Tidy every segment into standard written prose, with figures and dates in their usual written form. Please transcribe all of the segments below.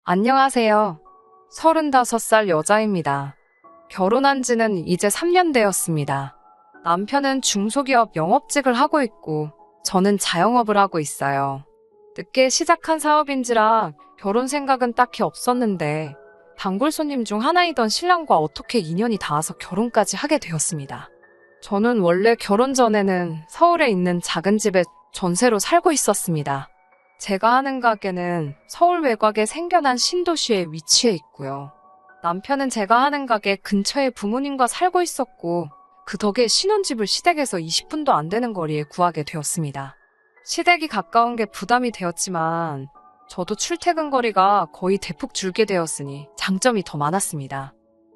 안녕하세요. 35살 여자입니다. 결혼한 지는 이제 3년 되었습니다. 남편은 중소기업 영업직을 하고 있고 저는 자영업을 하고 있어요. 늦게 시작한 사업인지라 결혼 생각은 딱히 없었는데 단골 손님 중 하나이던 신랑과 어떻게 인연이 닿아서 결혼까지 하게 되었습니다. 저는 원래 결혼 전에는 서울에 있는 작은 집에 전세로 살고 있었습니다. 제가 하는 가게는 서울 외곽에 생겨난 신도시에 위치해 있고요. 남편은 제가 하는 가게 근처에 부모님과 살고 있었고 그 덕에 신혼집을 시댁에서 20분도 안 되는 거리에 구하게 되었습니다. 시댁이 가까운 게 부담이 되었지만 저도 출퇴근 거리가 거의 대폭 줄게 되었으니 장점이 더 많았습니다.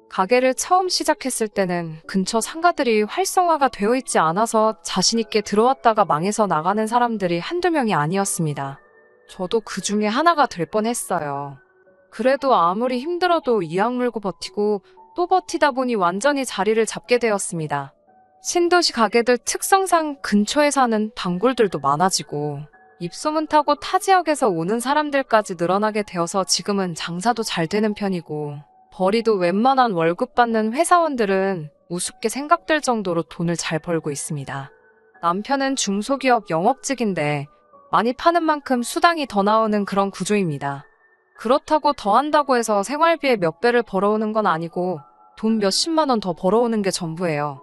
가게를 처음 시작했을 때는 근처 상가들이 활성화가 되어 있지 않아서 자신 있게 들어왔다가 망해서 나가는 사람들이 한두 명이 아니었습니다. 저도 그 중에 하나가 될 뻔했어요. 그래도 아무리 힘들어도 이악 물고 버티고 또 버티다 보니 완전히 자리를 잡게 되었습니다. 신도시 가게들 특성상 근처에 사는 단골들도 많아지고 입소문 타고 타 지역에서 오는 사람들까지 늘어나게 되어서 지금은 장사도 잘 되는 편이고 벌이도 웬만한 월급 받는 회사원들은 우습게 생각될 정도로 돈을 잘 벌고 있습니다. 남편은 중소기업 영업직인데 많이 파는 만큼 수당이 더 나오는 그런 구조입니다. 그렇다고 더 한다고 해서 생활비에 몇 배를 벌어오는 건 아니고 돈 몇십만 원 더 벌어오는 게 전부예요.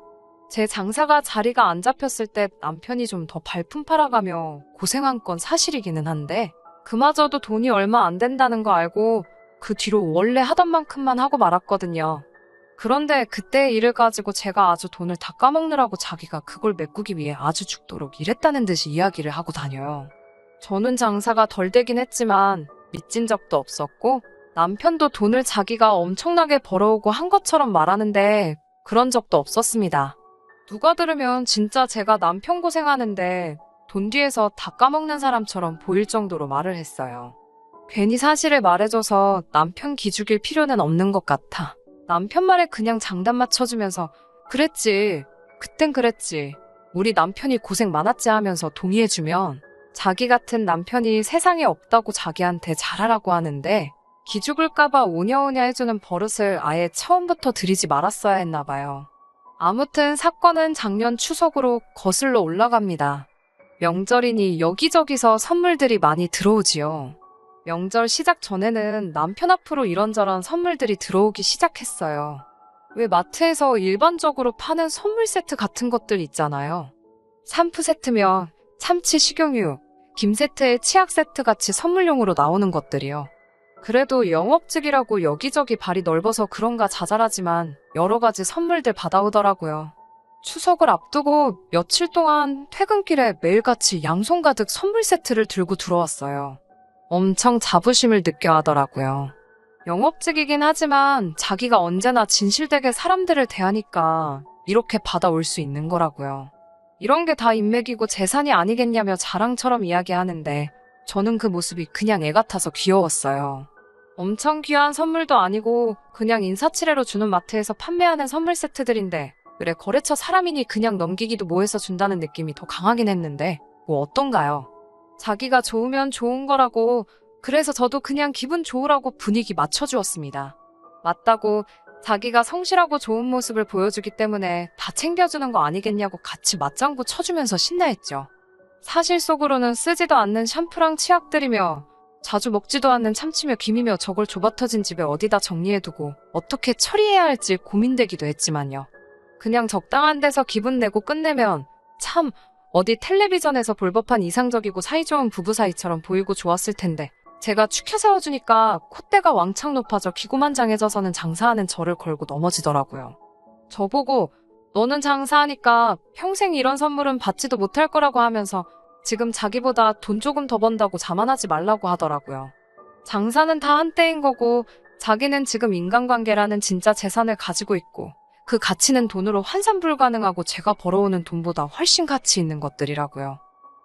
제 장사가 자리가 안 잡혔을 때 남편이 좀 더 발품 팔아가며 고생한 건 사실이기는 한데 그마저도 돈이 얼마 안 된다는 거 알고 그 뒤로 원래 하던 만큼만 하고 말았거든요. 그런데 그때 일을 가지고 제가 아주 돈을 다 까먹느라고 자기가 그걸 메꾸기 위해 아주 죽도록 일했다는 듯이 이야기를 하고 다녀요. 저는 장사가 덜 되긴 했지만 믿진 적도 없었고 남편도 돈을 자기가 엄청나게 벌어오고 한 것처럼 말하는데 그런 적도 없었습니다. 누가 들으면 진짜 제가 남편 고생하는데 돈 뒤에서 다 까먹는 사람처럼 보일 정도로 말을 했어요. 괜히 사실을 말해줘서 남편 기죽일 필요는 없는 것 같아. 남편 말에 그냥 장단 맞춰주면서 그랬지, 그땐 그랬지, 우리 남편이 고생 많았지 하면서 동의해주면 자기 같은 남편이 세상에 없다고 자기한테 잘하라고 하는데 기죽을까봐 오냐오냐 해주는 버릇을 아예 처음부터 들이지 말았어야 했나 봐요. 아무튼 사건은 작년 추석으로 거슬러 올라갑니다. 명절이니 여기저기서 선물들이 많이 들어오지요. 명절 시작 전에는 남편 앞으로 이런저런 선물들이 들어오기 시작했어요. 왜 마트에서 일반적으로 파는 선물 세트 같은 것들 있잖아요. 샴푸 세트며 참치 식용유, 김 세트에 치약 세트 같이 선물용으로 나오는 것들이요. 그래도 영업직이라고 여기저기 발이 넓어서 그런가 자잘하지만 여러 가지 선물들 받아오더라고요. 추석을 앞두고 며칠 동안 퇴근길에 매일같이 양손 가득 선물 세트를 들고 들어왔어요. 엄청 자부심을 느껴 하더라고요. 영업직이긴 하지만 자기가 언제나 진실되게 사람들을 대하니까 이렇게 받아올 수 있는 거라고요. 이런 게 다 인맥이고 재산이 아니겠냐며 자랑처럼 이야기하는데 저는 그 모습이 그냥 애 같아서 귀여웠어요. 엄청 귀한 선물도 아니고 그냥 인사치레로 주는 마트에서 판매하는 선물 세트들인데 그래 거래처 사람이니 그냥 넘기기도 뭐해서 준다는 느낌이 더 강하긴 했는데 뭐 어떤가요? 자기가 좋으면 좋은 거라고 그래서 저도 그냥 기분 좋으라고 분위기 맞춰주었습니다. 맞다고 자기가 성실하고 좋은 모습을 보여주기 때문에 다 챙겨주는 거 아니겠냐고 같이 맞장구 쳐주면서 신나했죠. 사실 속으로는 쓰지도 않는 샴푸랑 치약들이며 자주 먹지도 않는 참치며 김이며 저걸 좁아터진 집에 어디다 정리해두고 어떻게 처리해야 할지 고민되기도 했지만요. 그냥 적당한 데서 기분 내고 끝내면 참 어디 텔레비전에서 볼 법한 이상적이고 사이좋은 부부 사이처럼 보이고 좋았을 텐데 제가 추켜 세워주니까 콧대가 왕창 높아져 기고만장해져서는 장사하는 저를 걸고 넘어지더라고요. 저보고 너는 장사하니까 평생 이런 선물은 받지도 못할 거라고 하면서 지금 자기보다 돈 조금 더 번다고 자만하지 말라고 하더라고요. 장사는 다 한때인 거고 자기는 지금 인간관계라는 진짜 재산을 가지고 있고 그 가치는 돈으로 환산 불가능하고 제가 벌어오는 돈보다 훨씬 가치 있는 것들이라고요.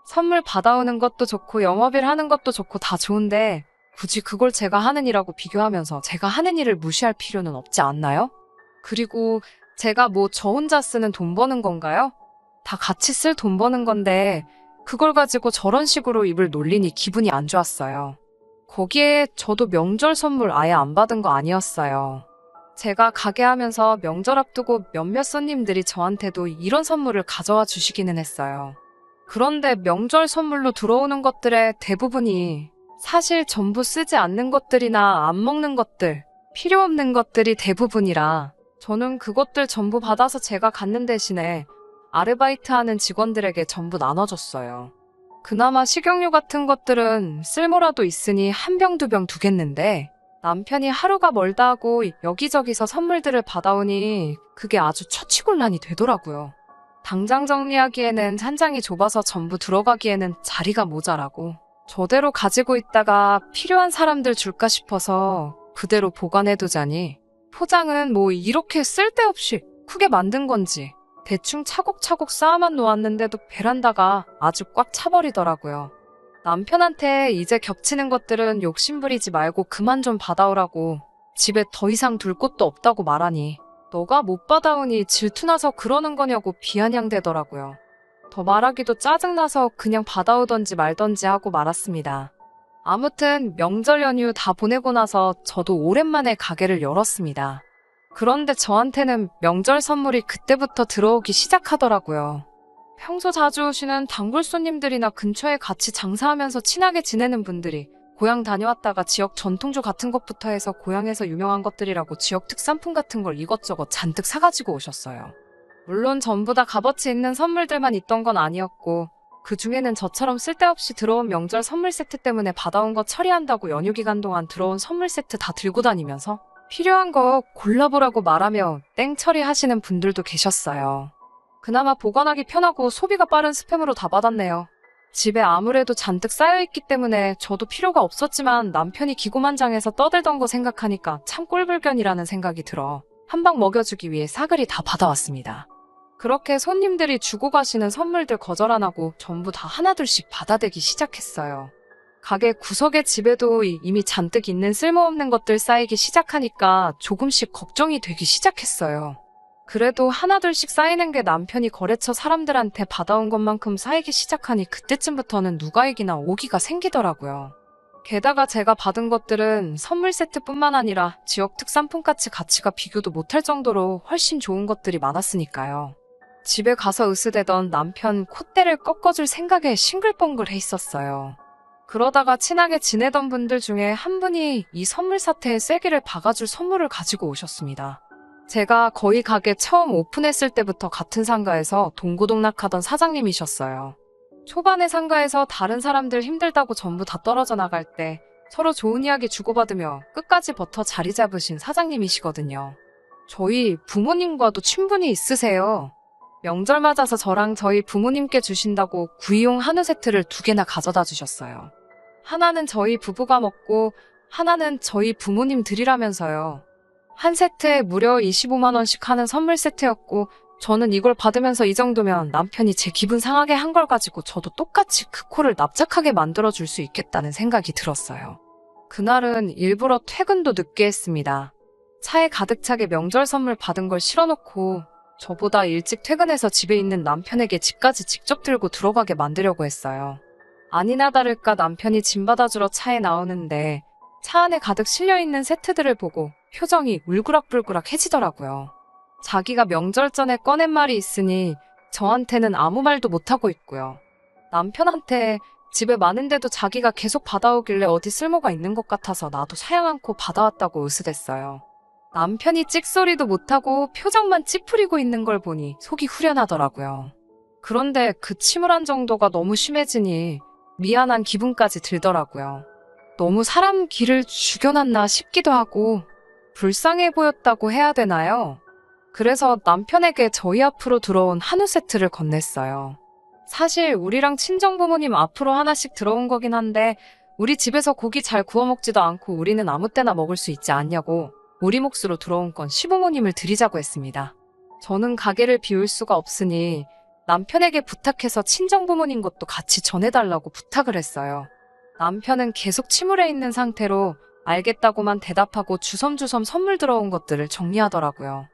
선물 받아오는 것도 좋고 영업일 하는 것도 좋고 다 좋은데 굳이 그걸 제가 하는 일하고 비교하면서 제가 하는 일을 무시할 필요는 없지 않나요? 그리고 제가 뭐 저 혼자 쓰는 돈 버는 건가요? 다 같이 쓸 돈 버는 건데 그걸 가지고 저런 식으로 입을 놀리니 기분이 안 좋았어요. 거기에 저도 명절 선물 아예 안 받은 거 아니었어요. 제가 가게 하면서 명절 앞두고 몇몇 손님들이 저한테도 이런 선물을 가져와 주시기는 했어요. 그런데 명절 선물로 들어오는 것들의 대부분이 사실 전부 쓰지 않는 것들이나 안 먹는 것들, 필요 없는 것들이 대부분이라 저는 그것들 전부 받아서 제가 갖는 대신에 아르바이트하는 직원들에게 전부 나눠줬어요. 그나마 식용유 같은 것들은 쓸모라도 있으니 한 병 두 병 두겠는데 남편이 하루가 멀다 하고 여기저기서 선물들을 받아오니 그게 아주 처치곤란이 되더라고요. 당장 정리하기에는 한 장이 좁아서 전부 들어가기에는 자리가 모자라고 저대로 가지고 있다가 필요한 사람들 줄까 싶어서 그대로 보관해두자니 포장은 뭐 이렇게 쓸데없이 크게 만든 건지 대충 차곡차곡 쌓아만 놓았는데도 베란다가 아주 꽉 차버리더라고요. 남편한테 이제 겹치는 것들은 욕심부리지 말고 그만 좀 받아오라고 집에 더 이상 둘 곳도 없다고 말하니 너가 못 받아오니 질투나서 그러는 거냐고 비아냥대더라고요. 더 말하기도 짜증나서 그냥 받아오던지 말던지 하고 말았습니다. 아무튼 명절 연휴 다 보내고 나서 저도 오랜만에 가게를 열었습니다. 그런데 저한테는 명절 선물이 그때부터 들어오기 시작하더라고요. 평소 자주 오시는 단골 손님들이나 근처에 같이 장사하면서 친하게 지내는 분들이 고향 다녀왔다가 지역 전통주 같은 것부터 해서 고향에서 유명한 것들이라고 지역 특산품 같은 걸 이것저것 잔뜩 사가지고 오셨어요. 물론 전부 다 값어치 있는 선물들만 있던 건 아니었고 그 중에는 저처럼 쓸데없이 들어온 명절 선물 세트 때문에 받아온 거 처리한다고 연휴 기간 동안 들어온 선물 세트 다 들고 다니면서 필요한 거 골라보라고 말하며 땡 처리하시는 분들도 계셨어요. 그나마 보관하기 편하고 소비가 빠른 스팸으로 다 받았네요. 집에 아무래도 잔뜩 쌓여있기 때문에 저도 필요가 없었지만 남편이 기고만장해서 떠들던 거 생각하니까 참 꼴불견이라는 생각이 들어 한 방 먹여주기 위해 싸그리 다 받아왔습니다. 그렇게 손님들이 주고 가시는 선물들 거절 안 하고 전부 다 하나둘씩 받아대기 시작했어요. 가게 구석에 집에도 이미 잔뜩 있는 쓸모없는 것들 쌓이기 시작하니까 조금씩 걱정이 되기 시작했어요. 그래도 하나둘씩 쌓이는 게 남편이 거래처 사람들한테 받아온 것만큼 쌓이기 시작하니 그때쯤부터는 누가 이기나 오기가 생기더라고요. 게다가 제가 받은 것들은 선물 세트뿐만 아니라 지역 특산품같이 가치가 비교도 못할 정도로 훨씬 좋은 것들이 많았으니까요. 집에 가서 으스대던 남편 콧대를 꺾어줄 생각에 싱글벙글해 있었어요. 그러다가 친하게 지내던 분들 중에 한 분이 이 선물 사태에 쐐기를 박아줄 선물을 가지고 오셨습니다. 제가 거의 가게 처음 오픈했을 때부터 같은 상가에서 동고동락하던 사장님이셨어요. 초반에 상가에서 다른 사람들 힘들다고 전부 다 떨어져 나갈 때 서로 좋은 이야기 주고받으며 끝까지 버텨 자리 잡으신 사장님이시거든요. 저희 부모님과도 친분이 있으세요. 명절 맞아서 저랑 저희 부모님께 주신다고 구이용 한우 세트를 2개나 가져다 주셨어요. 하나는 저희 부부가 먹고 하나는 저희 부모님 드리라면서요. 한 세트에 무려 25만 원씩 하는 선물 세트였고 저는 이걸 받으면서 이 정도면 남편이 제 기분 상하게 한 걸 가지고 저도 똑같이 그 코를 납작하게 만들어줄 수 있겠다는 생각이 들었어요. 그날은 일부러 퇴근도 늦게 했습니다. 차에 가득 차게 명절 선물 받은 걸 실어놓고 저보다 일찍 퇴근해서 집에 있는 남편에게 집까지 직접 들고 들어가게 만들려고 했어요. 아니나 다를까 남편이 짐 받아주러 차에 나오는데 차 안에 가득 실려있는 세트들을 보고 표정이 울그락불그락해지더라고요. 자기가 명절 전에 꺼낸 말이 있으니 저한테는 아무 말도 못하고 있고요. 남편한테 집에 많은데도 자기가 계속 받아오길래 어디 쓸모가 있는 것 같아서 나도 사양 않고 받아왔다고 으스댔어요. 남편이 찍소리도 못하고 표정만 찌푸리고 있는 걸 보니 속이 후련하더라고요. 그런데 그 침울한 정도가 너무 심해지니 미안한 기분까지 들더라고요. 너무 사람 기를 죽여놨나 싶기도 하고 불쌍해 보였다고 해야 되나요? 그래서 남편에게 저희 앞으로 들어온 한우 세트를 건넸어요. 사실 우리랑 친정부모님 앞으로 하나씩 들어온 거긴 한데 우리 집에서 고기 잘 구워 먹지도 않고 우리는 아무 때나 먹을 수 있지 않냐고 우리 몫으로 들어온 건 시부모님을 드리자고 했습니다. 저는 가게를 비울 수가 없으니 남편에게 부탁해서 친정부모님 것도 같이 전해달라고 부탁을 했어요. 남편은 계속 침울해 있는 상태로 알겠다고만 대답하고 주섬주섬 선물 들어온 것들을 정리하더라고요.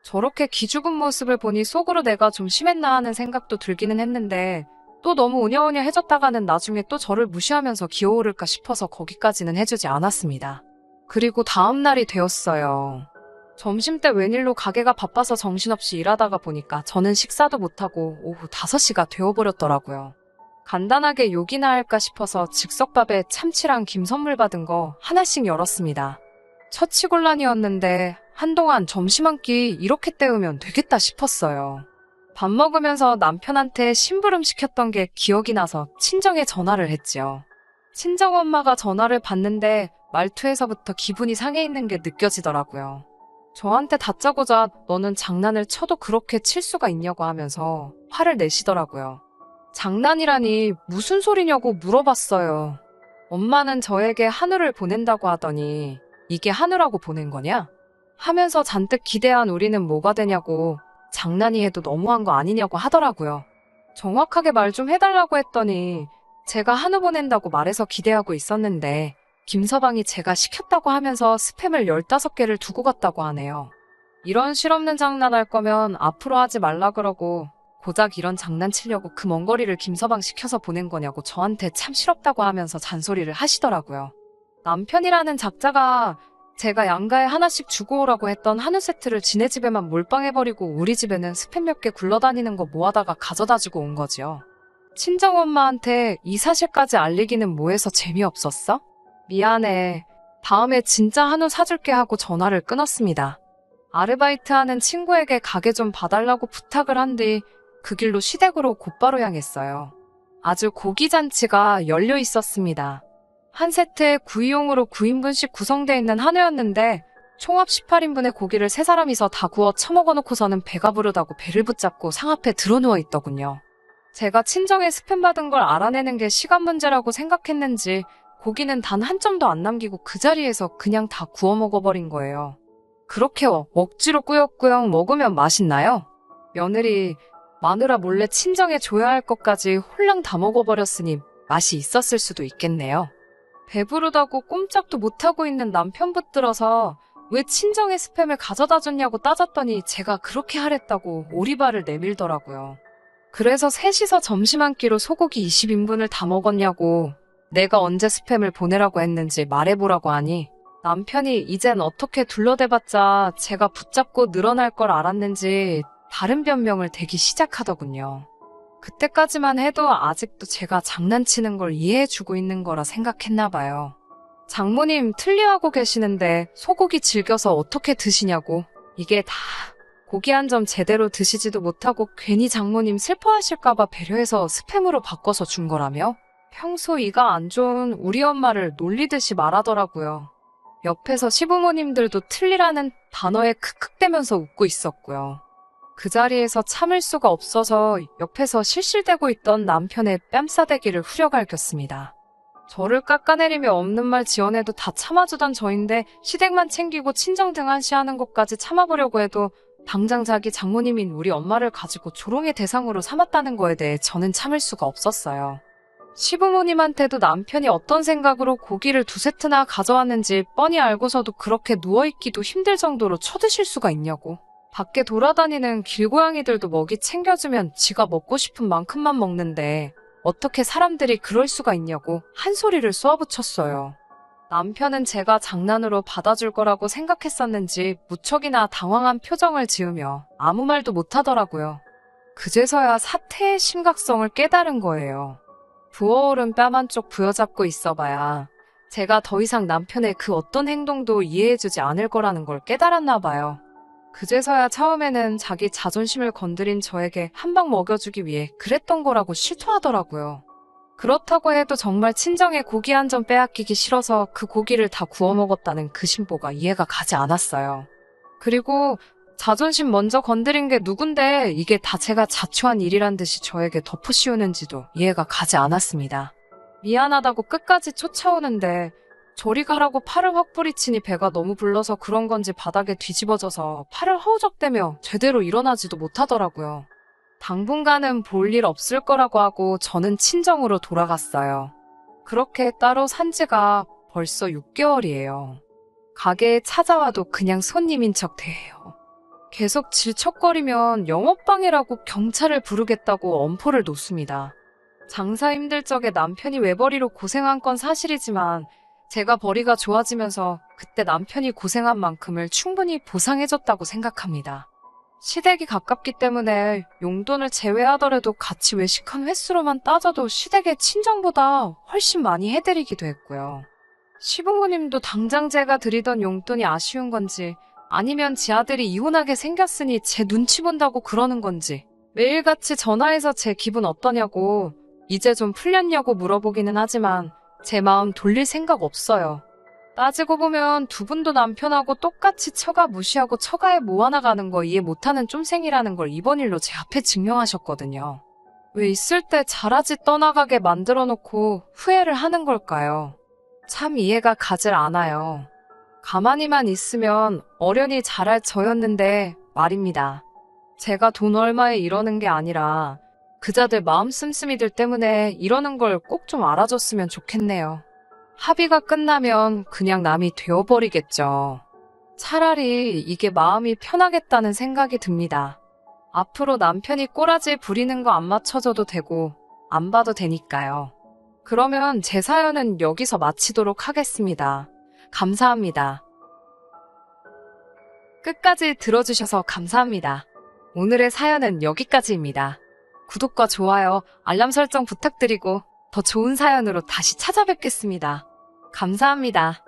저렇게 기죽은 모습을 보니 속으로 내가 좀 심했나 하는 생각도 들기는 했는데 또 너무 오냐오냐 해줬다가는 나중에 또 저를 무시하면서 기어오를까 싶어서 거기까지는 해주지 않았습니다. 그리고 다음 날이 되었어요. 점심때 웬일로 가게가 바빠서 정신없이 일하다가 보니까 저는 식사도 못하고 오후 5시가 되어버렸더라고요. 간단하게 욕이나 할까 싶어서 즉석밥에 참치랑 김 선물 받은 거 하나씩 열었습니다. 처치곤란이었는데 한동안 점심 한 끼 이렇게 때우면 되겠다 싶었어요. 밥 먹으면서 남편한테 심부름 시켰던 게 기억이 나서 친정에 전화를 했지요. 친정엄마가 전화를 받는데 말투에서부터 기분이 상해 있는 게 느껴지더라고요. 저한테 다짜고짜 너는 장난을 쳐도 그렇게 칠 수가 있냐고 하면서 화를 내시더라고요. 장난이라니 무슨 소리냐고 물어봤어요. 엄마는 저에게 한우를 보낸다고 하더니 이게 한우라고 보낸 거냐? 하면서 잔뜩 기대한 우리는 뭐가 되냐고 장난이 해도 너무한 거 아니냐고 하더라고요. 정확하게 말 좀 해달라고 했더니 제가 한우 보낸다고 말해서 기대하고 있었는데 김서방이 제가 시켰다고 하면서 스팸을 15개를 두고 갔다고 하네요. 이런 실없는 장난할 거면 앞으로 하지 말라 그러고 고작 이런 장난치려고 그 먼 거리를 김서방 시켜서 보낸 거냐고 저한테 참 실없다고 하면서 잔소리를 하시더라고요. 남편이라는 작자가 제가 양가에 하나씩 주고 오라고 했던 한우 세트를 지네 집에만 몰빵해버리고 우리 집에는 스팸 몇 개 굴러다니는 거 모아다가 가져다주고 온 거지요. 친정엄마한테 이 사실까지 알리기는 뭐해서 재미없었어? 미안해. 다음에 진짜 한우 사줄게 하고 전화를 끊었습니다. 아르바이트하는 친구에게 가게 좀 봐달라고 부탁을 한 뒤 그 길로 시댁으로 곧바로 향했어요. 아주 고기잔치가 열려 있었습니다. 한 세트에 구이용으로 9인분씩 구성되어 있는 한우였는데 총합 18인분의 고기를 3사람이서 다 구워 처먹어 놓고서는 배가 부르다고 배를 붙잡고 상 앞에 드러누워 있더군요. 제가 친정에 스팸 받은 걸 알아내는 게 시간 문제라고 생각했는지 고기는 단 한 점도 안 남기고 그 자리에서 그냥 다 구워 먹어버린 거예요. 그렇게 억지로 꾸역꾸역 먹으면 맛있나요? 며느리 마누라 몰래 친정에 줘야 할 것까지 홀랑 다 먹어버렸으니 맛이 있었을 수도 있겠네요. 배부르다고 꼼짝도 못하고 있는 남편 붙들어서 왜 친정에 스팸을 가져다 줬냐고 따졌더니 제가 그렇게 하랬다고 오리발을 내밀더라고요. 그래서 셋이서 점심 한 끼로 소고기 20인분을 다 먹었냐고 내가 언제 스팸을 보내라고 했는지 말해보라고 하니 남편이 이젠 어떻게 둘러대봤자 제가 붙잡고 늘어날 걸 알았는지 다른 변명을 대기 시작하더군요. 그때까지만 해도 아직도 제가 장난치는 걸 이해해주고 있는 거라 생각했나 봐요. 장모님 틀림하고 계시는데 소고기 질겨서 어떻게 드시냐고. 이게 다 고기 한 점 제대로 드시지도 못하고 괜히 장모님 슬퍼하실까봐 배려해서 스팸으로 바꿔서 준 거라며? 평소 이가 안 좋은 우리 엄마를 놀리듯이 말하더라고요. 옆에서 시부모님들도 틀리라는 단어에 크크대면서 웃고 있었고요. 그 자리에서 참을 수가 없어서 옆에서 실실대고 있던 남편의 뺨싸대기를 후려갈겼습니다. 저를 깎아내리며 없는 말 지어내도 다 참아주던 저인데 시댁만 챙기고 친정 등한시하는 것까지 참아보려고 해도 당장 자기 장모님인 우리 엄마를 가지고 조롱의 대상으로 삼았다는 거에 대해 저는 참을 수가 없었어요. 시부모님한테도 남편이 어떤 생각으로 고기를 2세트나 가져왔는지 뻔히 알고서도 그렇게 누워있기도 힘들 정도로 쳐드실 수가 있냐고. 밖에 돌아다니는 길고양이들도 먹이 챙겨주면 지가 먹고 싶은 만큼만 먹는데 어떻게 사람들이 그럴 수가 있냐고 한 소리를 쏘아붙였어요. 남편은 제가 장난으로 받아줄 거라고 생각했었는지 무척이나 당황한 표정을 지으며 아무 말도 못하더라고요. 그제서야 사태의 심각성을 깨달은 거예요. 부어오른 뺨 한쪽 부여잡고 있어봐야 제가 더 이상 남편의 그 어떤 행동도 이해해주지 않을 거라는 걸 깨달았나 봐요. 그제서야 처음에는 자기 자존심을 건드린 저에게 한 방 먹여주기 위해 그랬던 거라고 실토하더라고요. 그렇다고 해도 정말 친정에 고기 한 점 빼앗기기 싫어서 그 고기를 다 구워 먹었다는 그 심보가 이해가 가지 않았어요. 그리고 자존심 먼저 건드린 게 누군데 이게 다 제가 자초한 일이란 듯이 저에게 덮어씌우는지도 이해가 가지 않았습니다. 미안하다고 끝까지 쫓아오는데 저리 가라고 팔을 확 부리치니 배가 너무 불러서 그런 건지 바닥에 뒤집어져서 팔을 허우적대며 제대로 일어나지도 못하더라고요. 당분간은 볼 일 없을 거라고 하고 저는 친정으로 돌아갔어요. 그렇게 따로 산 지가 벌써 6개월이에요. 가게에 찾아와도 그냥 손님인 척 대해요. 계속 질척거리면 영업방해라고 경찰을 부르겠다고 엄포를 놓습니다. 장사 힘들 적에 남편이 외벌이로 고생한 건 사실이지만 제가 벌이가 좋아지면서 그때 남편이 고생한 만큼을 충분히 보상해줬다고 생각합니다. 시댁이 가깝기 때문에 용돈을 제외하더라도 같이 외식한 횟수로만 따져도 시댁의 친정보다 훨씬 많이 해드리기도 했고요. 시부모님도 당장 제가 드리던 용돈이 아쉬운 건지 아니면 지 아들이 이혼하게 생겼으니 제 눈치 본다고 그러는 건지 매일같이 전화해서 제 기분 어떠냐고 이제 좀 풀렸냐고 물어보기는 하지만 제 마음 돌릴 생각 없어요. 따지고 보면 두 분도 남편하고 똑같이 처가 무시하고 처가에 모아나가는 거 이해 못하는 쫌생이라는 걸 이번 일로 제 앞에 증명하셨거든요. 왜 있을 때 잘하지 떠나가게 만들어 놓고 후회를 하는 걸까요? 참 이해가 가질 않아요. 가만히만 있으면 어련히 잘할 저였는데 말입니다. 제가 돈 얼마에 이러는 게 아니라 그자들 마음 씀씀이들 때문에 이러는 걸 꼭 좀 알아줬으면 좋겠네요. 합의가 끝나면 그냥 남이 되어버리겠죠. 차라리 이게 마음이 편하겠다는 생각이 듭니다. 앞으로 남편이 꼬라지 부리는 거 안 맞춰줘도 되고 안 봐도 되니까요. 그러면 제 사연은 여기서 마치도록 하겠습니다. 감사합니다. 끝까지 들어주셔서 감사합니다. 오늘의 사연은 여기까지입니다. 구독과 좋아요, 알람 설정 부탁드리고 더 좋은 사연으로 다시 찾아뵙겠습니다. 감사합니다.